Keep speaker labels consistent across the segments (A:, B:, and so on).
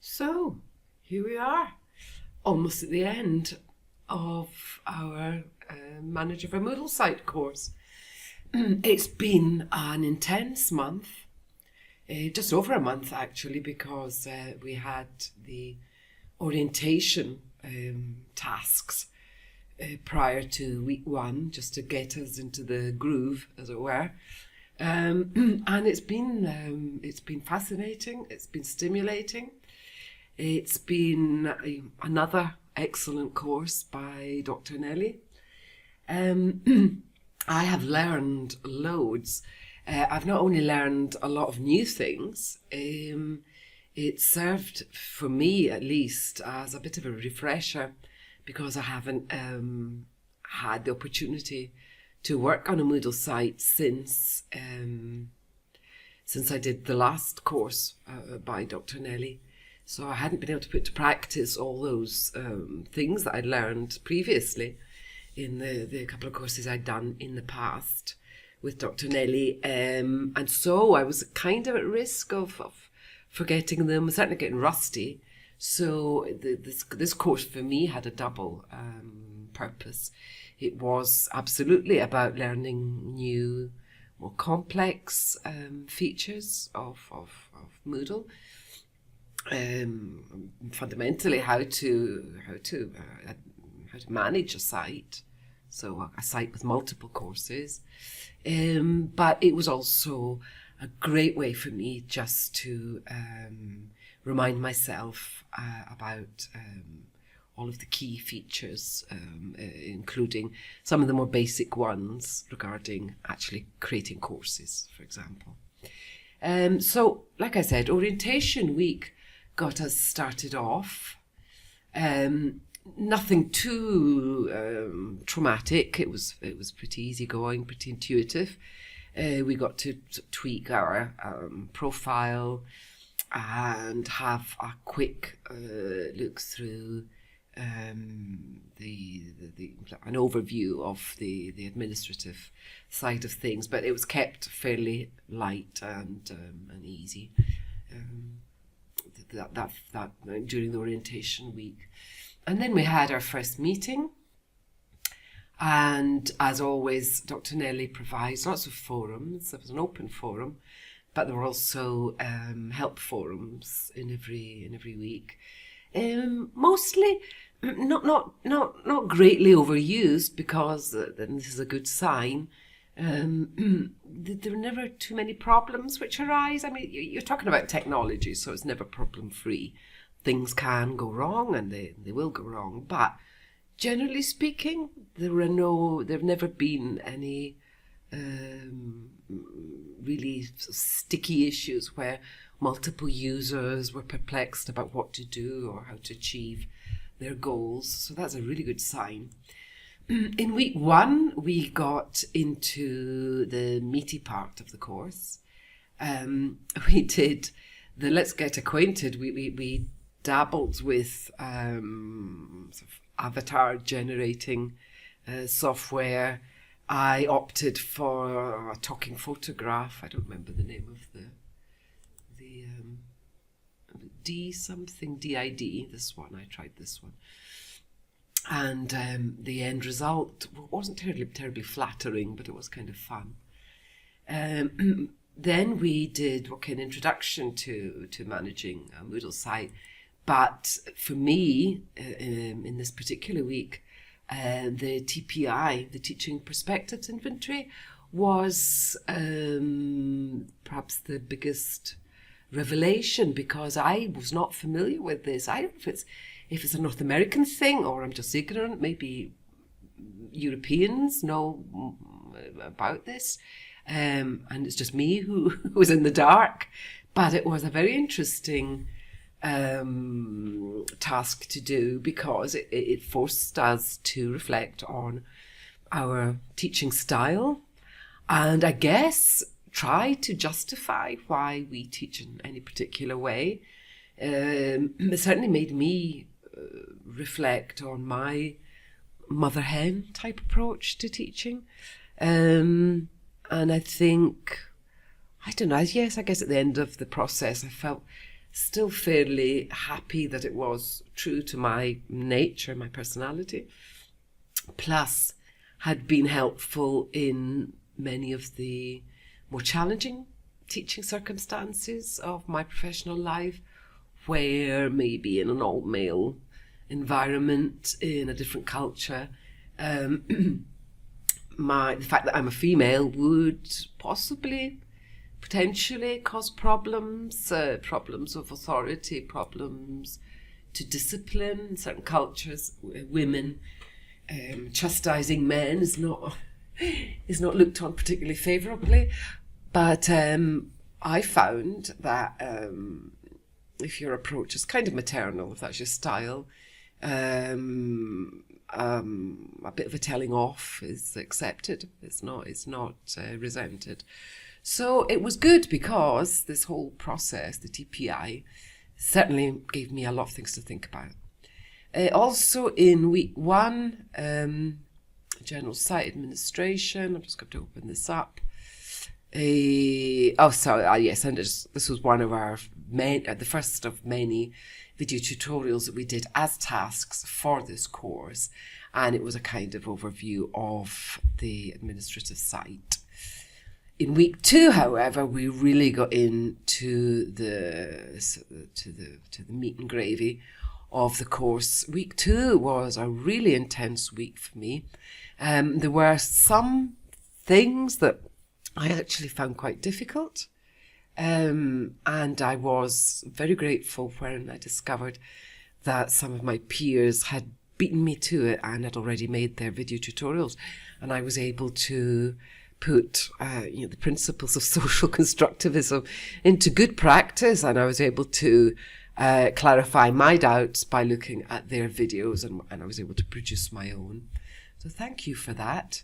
A: So, here we are, almost at the end of our Manager for Moodle Site course. It's been an intense month, just over a month actually, because we had the orientation tasks prior to week one, just to get us into the groove, as it were. And it's been fascinating. It's been stimulating. It's been another excellent course by Dr Nellie. I have learned loads. I've not only learned a lot of new things, it served, for me at least, as a bit of a refresher, because I haven't had the opportunity to work on a Moodle site since I did the last course by Dr Nellie. So I hadn't been able to put to practice all those things that I'd learned previously in the couple of courses I'd done in the past with Dr Nellie. And so I was kind of at risk of forgetting them, certainly getting rusty. So this course for me had a double purpose. It was absolutely about learning new, more complex features of Moodle. Fundamentally how to manage a site, so a site with multiple courses, but it was also a great way for me just to remind myself about all of the key features, including some of the more basic ones regarding actually creating courses, for example. So, like I said, orientation week got us started off. Nothing too traumatic. It was pretty easy going, pretty intuitive. We got to tweak our profile and have a quick look through an overview of the administrative side of things, but it was kept fairly light and easy. That during the orientation week. And then we had our first meeting, and as always Dr Nellie provides lots of forums. There was an open forum, but there were also help forums in every week, mostly not greatly overused, because then this is a good sign. There were never too many problems which arise. I mean, you're talking about technology, so it's never problem free. Things can go wrong, and they will go wrong, but generally speaking, there've never been any really sticky issues where multiple users were perplexed about what to do or how to achieve their goals. So that's a really good sign. In week one, we got into the meaty part of the course. We did the Let's Get Acquainted. We dabbled with sort of avatar generating software. I opted for a talking photograph. I don't remember the name of the DID. This one, I tried this one. And the end result wasn't terribly flattering, but it was kind of fun. Then we did an introduction to managing a Moodle site. But for me, in this particular week, the TPI, the Teaching Perspectives Inventory, was perhaps the biggest revelation, because I was not familiar with this. I don't know if it's a North American thing, or I'm just ignorant. Maybe Europeans know about this, and it's just me who was in the dark. But it was a very interesting task to do, because it forced us to reflect on our teaching style, and I guess try to justify why we teach in any particular way. It certainly made me reflect on my mother hen type approach to teaching, and I think, I don't know, yes, I guess at the end of the process I felt still fairly happy that it was true to my nature, my personality, plus had been helpful in many of the more challenging teaching circumstances of my professional life, where maybe in an all-male environment, in a different culture, the fact that I'm a female would possibly, potentially cause problems, problems of authority, problems to discipline. In certain cultures, women chastising men is not looked on particularly favourably. But I found that if your approach is kind of maternal, if that's your style, a bit of a telling off is accepted. It's not resented. So it was good, because this whole process, the TPI, certainly gave me a lot of things to think about. Also in week 1, general site administration. I'm just going to open this up. Yes, and this was one of our the first of many video tutorials that we did as tasks for this course, and it was a kind of overview of the administrative site. In week 2, however, we really got into the meat and gravy of the course. Week 2 was a really intense week for me. There were some things that I actually found quite difficult, and I was very grateful when I discovered that some of my peers had beaten me to it and had already made their video tutorials, and I was able to put the principles of social constructivism into good practice, and I was able to clarify my doubts by looking at their videos, and I was able to produce my own. So thank you for that.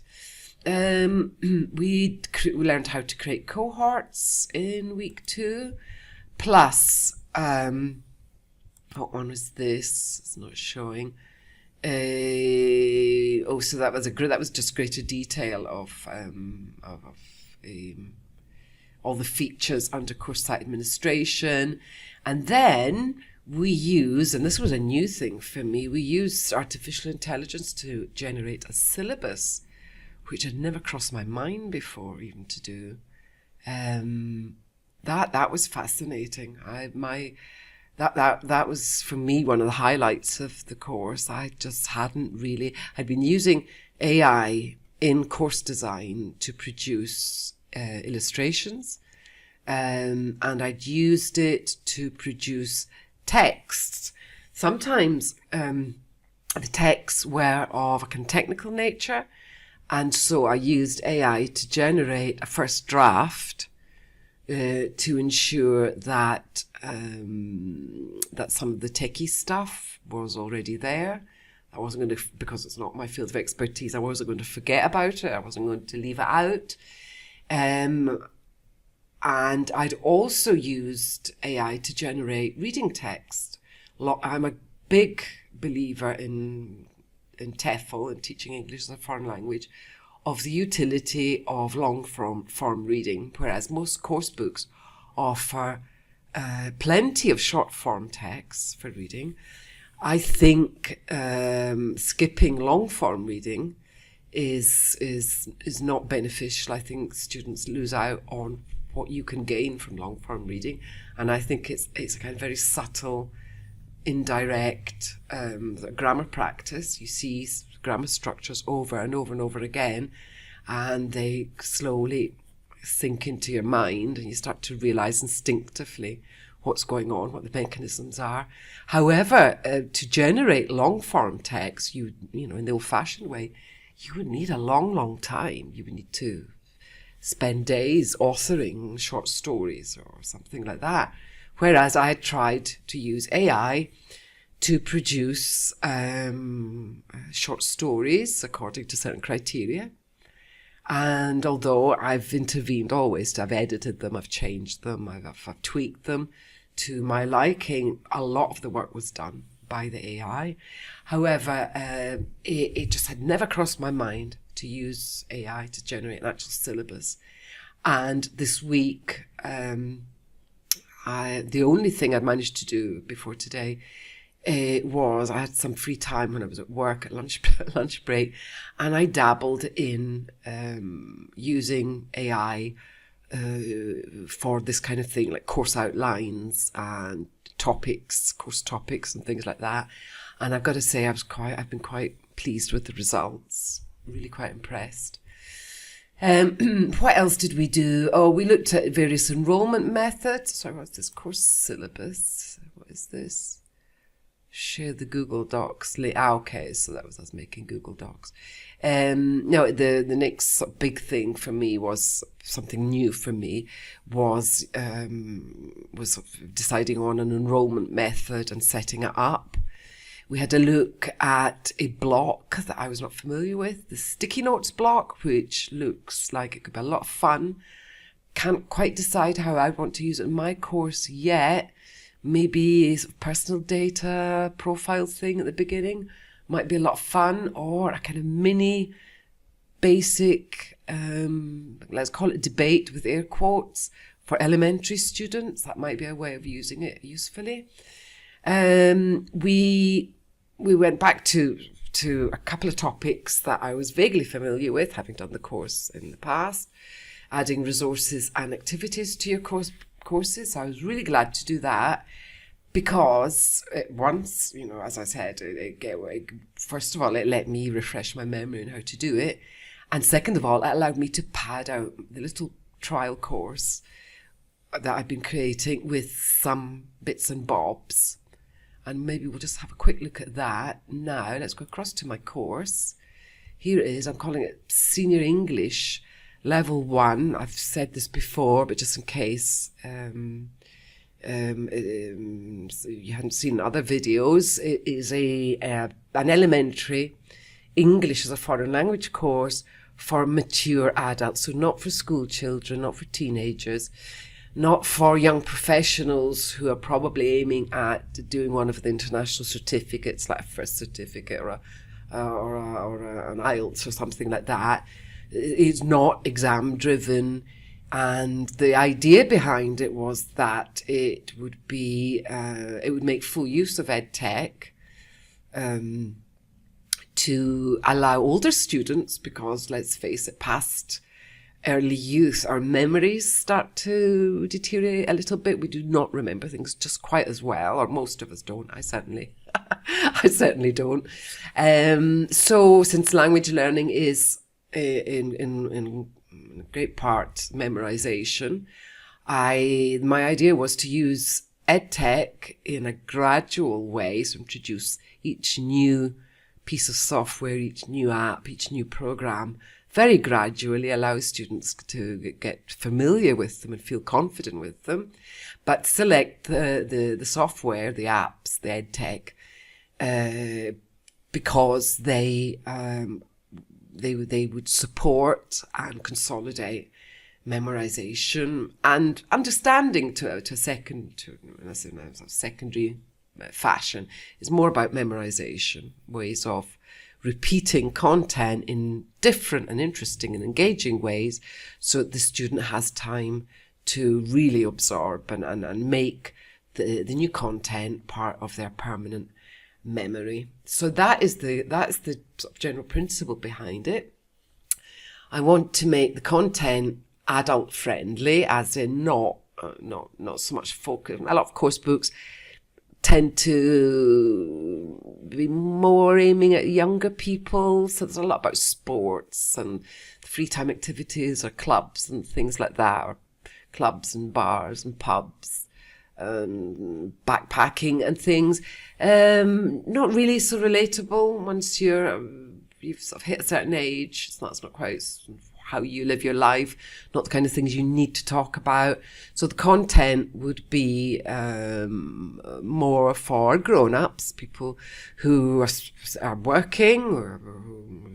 A: We learned how to create cohorts in week 2, plus what one was this? It's not showing. So that was just greater detail of all the features under course site administration. And then we use, and this was a new thing for me, we used artificial intelligence to generate a syllabus, which had never crossed my mind before even to do. That was fascinating. That was, for me, one of the highlights of the course. I'd been using AI in course design to produce illustrations, and I'd used it to produce texts. Sometimes the texts were of a kind of technical nature, and so I used AI to generate a first draft to ensure that that some of the techie stuff was already there. I wasn't going to, because it's not my field of expertise, I wasn't going to forget about it. I wasn't going to leave it out. And I'd also used AI to generate reading text. I'm a big believer in TEFL, in teaching English as a foreign language, of the utility of long form reading, whereas most course books offer plenty of short form texts for reading. I think skipping long form reading is not beneficial. I think students lose out on what you can gain from long form reading, and I think it's a kind of very subtle, indirect grammar practice. You see grammar structures over and over and over again, and they slowly sink into your mind, and you start to realize instinctively what's going on, what the mechanisms are. However, to generate long form text, you know, in the old-fashioned way, you would need a long time. You would need to spend days authoring short stories or something like that. Whereas I had tried to use AI to produce short stories according to certain criteria. And although I've intervened always, I've edited them, I've changed them, I've tweaked them to my liking, a lot of the work was done by the AI. However, it just had never crossed my mind to use AI to generate an actual syllabus. And this week, the only thing I'd managed to do before today was I had some free time when I was at work at lunch break, and I dabbled in using AI for this kind of thing, like course outlines and course topics and things like that. And I've got to say, I've been quite pleased with the results. Really quite impressed. What else did we do? Oh, we looked at various enrolment methods. Sorry, what's this? Course syllabus. What is this? Share the Google Docs. Okay, so that was us making Google Docs. No, the next big thing for me was something new for me was deciding on an enrolment method and setting it up. We had a look at a block that I was not familiar with, the sticky notes block, which looks like it could be a lot of fun. Can't quite decide how I want to use it in my course yet. Maybe a sort of personal data profile thing at the beginning might be a lot of fun, or a kind of mini basic, let's call it debate with air quotes for elementary students. That might be a way of using it usefully. We went back to a couple of topics that I was vaguely familiar with, having done the course in the past, adding resources and activities to your courses. I was really glad to do that because once, as I said, first of all, it let me refresh my memory on how to do it. And second of all, it allowed me to pad out the little trial course that I've been creating with some bits and bobs. And maybe we'll just have a quick look at that now. Let's go across to my course. Here it is. I'm calling it Senior English Level 1. I've said this before, but just in case you hadn't seen other videos, it is an elementary English as a foreign language course for mature adults. So not for school children, not for teenagers, not for young professionals who are probably aiming at doing one of the international certificates, like a first certificate or an IELTS or something like that. It's not exam driven, and the idea behind it was that it would make full use of EdTech to allow older students, because let's face it, past early youth, our memories start to deteriorate a little bit. We do not remember things just quite as well, or most of us don't. I certainly don't. So since language learning is in great part memorization, my idea was to use EdTech in a gradual way, so introduce each new piece of software, each new app, each new program very gradually, allow students to get familiar with them and feel confident with them, but select the software, the apps, the EdTech, because they would support and consolidate memorization and understanding to a secondary fashion. It's more about memorization, ways of repeating content in different and interesting and engaging ways so that the student has time to really absorb and make the new content part of their permanent memory. So that's the sort of general principle behind it. I want to make the content adult friendly, as in not so much focus. A lot of course books tend to be more aiming at younger people. So there's a lot about sports and free time activities or clubs and things like that, or clubs and bars and pubs, backpacking and things. Not really so relatable once you've sort of hit a certain age. It's not quite how you live your life, not the kind of things you need to talk about. So the content would be more for grown-ups, people who are working or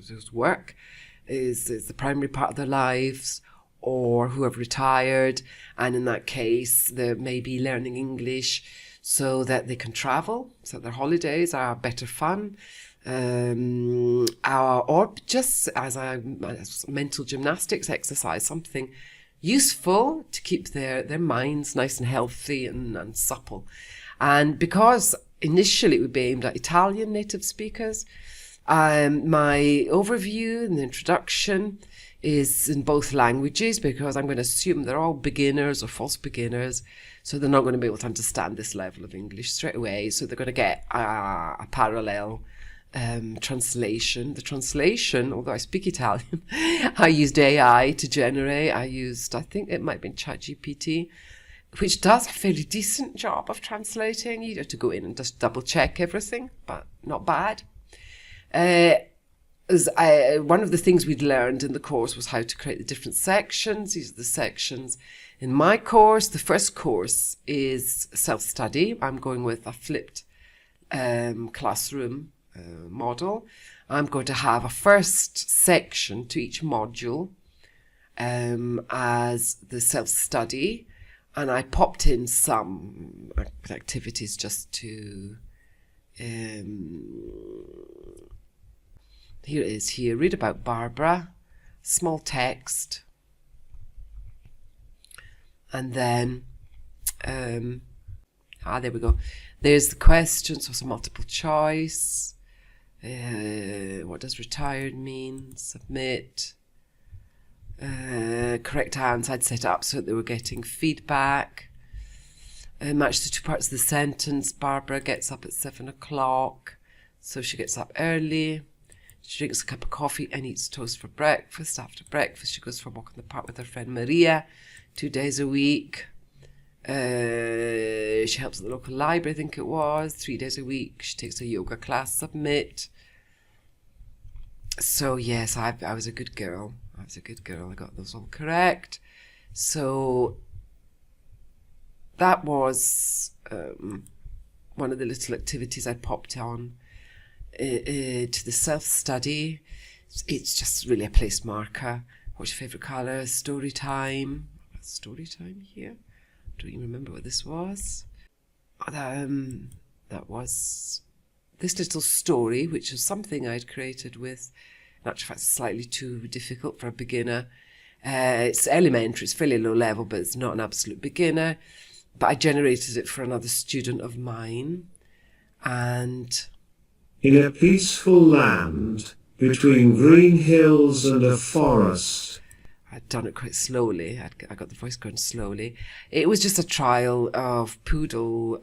A: whose work is the primary part of their lives, or who have retired, and in that case they may be learning English so that they can travel, so their holidays are better fun. Or just as a mental gymnastics exercise, something useful to keep their minds nice and healthy and supple. And because initially it would be aimed at Italian native speakers, my overview and the introduction is in both languages, because I'm going to assume they're all beginners or false beginners, so they're not going to be able to understand this level of English straight away. So they're going to get a parallel translation. The translation, although I speak Italian, I used AI to generate. I think it might have been ChatGPT, which does a fairly decent job of translating. You have to go in and just double check everything, but not bad. One of the things we'd learned in the course was how to create the different sections. These are the sections in my course. The first course is self-study. I'm going with a flipped classroom model. I'm going to have a first section to each module as the self-study, and I popped in some activities just to here it is here. Read about Barbara, small text, and then there we go. There's the questions, so some multiple choice. What does retired mean? Submit. Correct answer. I'd set up so that they were getting feedback. Match the two parts of the sentence. Barbara gets up at 7 o'clock, so she gets up early. She drinks a cup of coffee and eats toast for breakfast. After breakfast, she goes for a walk in the park with her friend Maria 2 days a week. She helps at the local library, I think it was, 3 days a week. She takes a yoga class. Submit. So yes, I was a good girl. I got those all correct. So that was one of the little activities I popped on to the self-study. It's just really a place marker. What's your favourite colour? Story time. Story time here. I don't even remember what this was. That was this little story, which was something I'd created with, in actual fact, slightly too difficult for a beginner. It's elementary, it's fairly low level, but it's not an absolute beginner. But I generated it for another student of mine. And
B: in a peaceful land, between green hills and a forest.
A: I'd done it quite slowly. I got the voice going slowly. It was just a trial of Moodle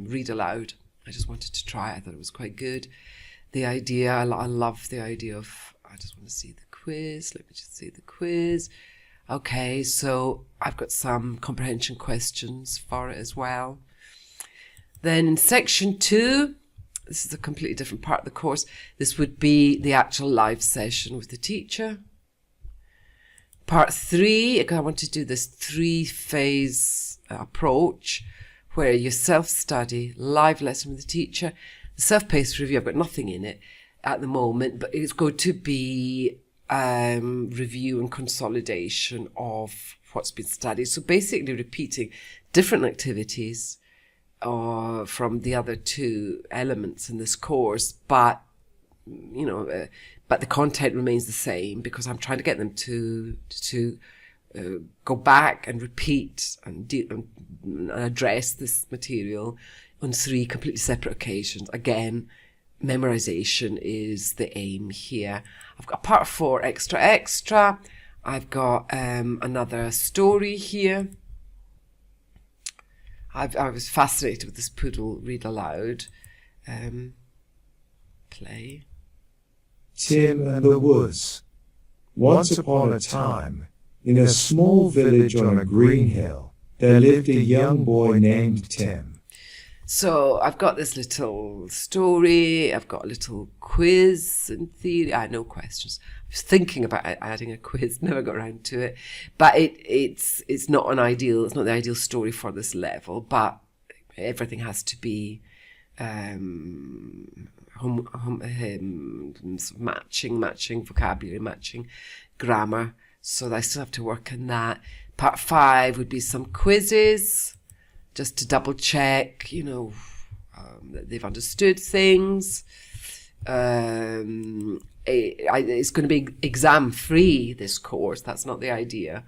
A: read aloud. I just wanted to try it. I thought it was quite good. The idea, I love the idea of, I just want to see the quiz. Let me just see the quiz. Okay, so I've got some comprehension questions for it as well. Then in section 2, this is a completely different part of the course. This would be the actual live session with the teacher. Part 3, I want to do this 3-phase approach where you self-study, live lesson with the teacher, the self-paced review. I've got nothing in it at the moment, but it's going to be review and consolidation of what's been studied. So basically repeating different activities from the other 2 elements in this course, but but the content remains the same, because I'm trying to get them to go back and repeat and address this material on 3 completely separate occasions. Again, memorization is the aim here. I've got part 4 extra. I've got another story here. I was fascinated with this Moodle read aloud. Play.
B: Tim and the Woods. Once upon a time, in a small village on a green hill, there lived a young boy named Tim.
A: So I've got this little story, I've got a little quiz in theory. I had no questions. I was thinking about adding a quiz, never got around to it. But it's not the ideal story for this level, but everything has to be matching vocabulary, matching grammar. So I still have to work on that. Part 5 would be some quizzes, just to double check, that they've understood things. It's going to be exam free, this course. That's not the idea.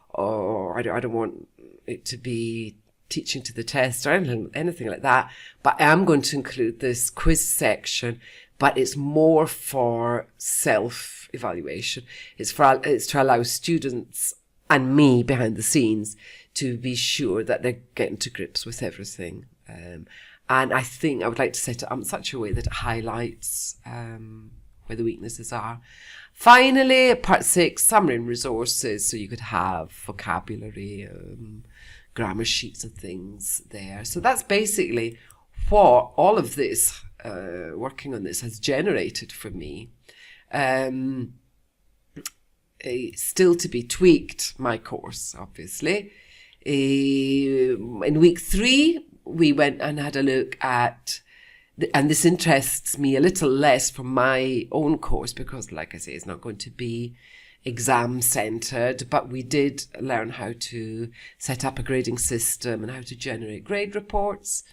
A: or I don't want it to be teaching to the test or anything like that. But I am going to include this quiz section, but it's more for self-evaluation. It's to allow students and me behind the scenes to be sure that they're getting to grips with everything. And I think I would like to set it up in such a way that it highlights where the weaknesses are. Finally, part 6, summary and resources. So you could have vocabulary, grammar sheets and things there. So that's basically what all of this, working on this, has generated for me. Still to be tweaked, my course, obviously. In week 3, we went and had a look at, and this interests me a little less from my own course because, like I say, it's not going to be exam centered, but we did learn how to set up a grading system and how to generate grade reports,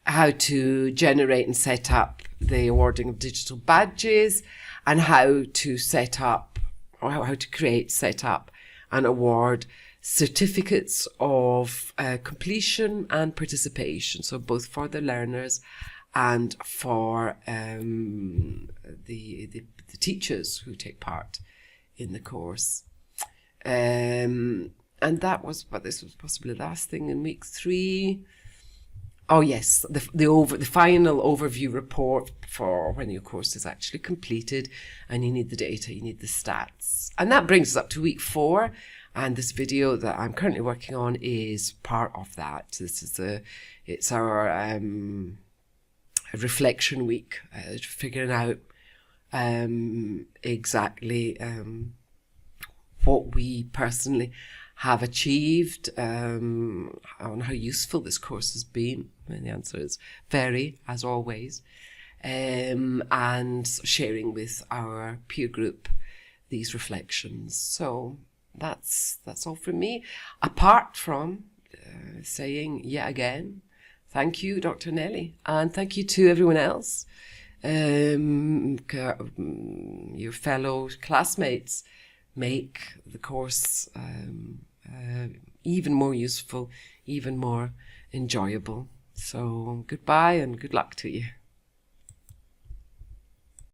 A: how to generate and set up the awarding of digital badges, and how to set up, or how to create, set up and award certificates of completion and participation. So both for the learners and for the teachers who take part in the course. And that was, but this was possibly the last thing in week 3. Oh yes, the final overview report for when your course is actually completed, and you need the data, you need the stats. And that brings us up to week 4, and this video that I'm currently working on is part of that. This is it's our reflection week, figuring out exactly what we personally have achieved, on how useful this course has been. And the answer is very, as always, and sharing with our peer group these reflections. So that's all from me, apart from saying yet again, thank you, Dr. Nellie, and thank you to everyone else, your fellow classmates. Make the course even more useful, even more enjoyable. So goodbye and good luck to you.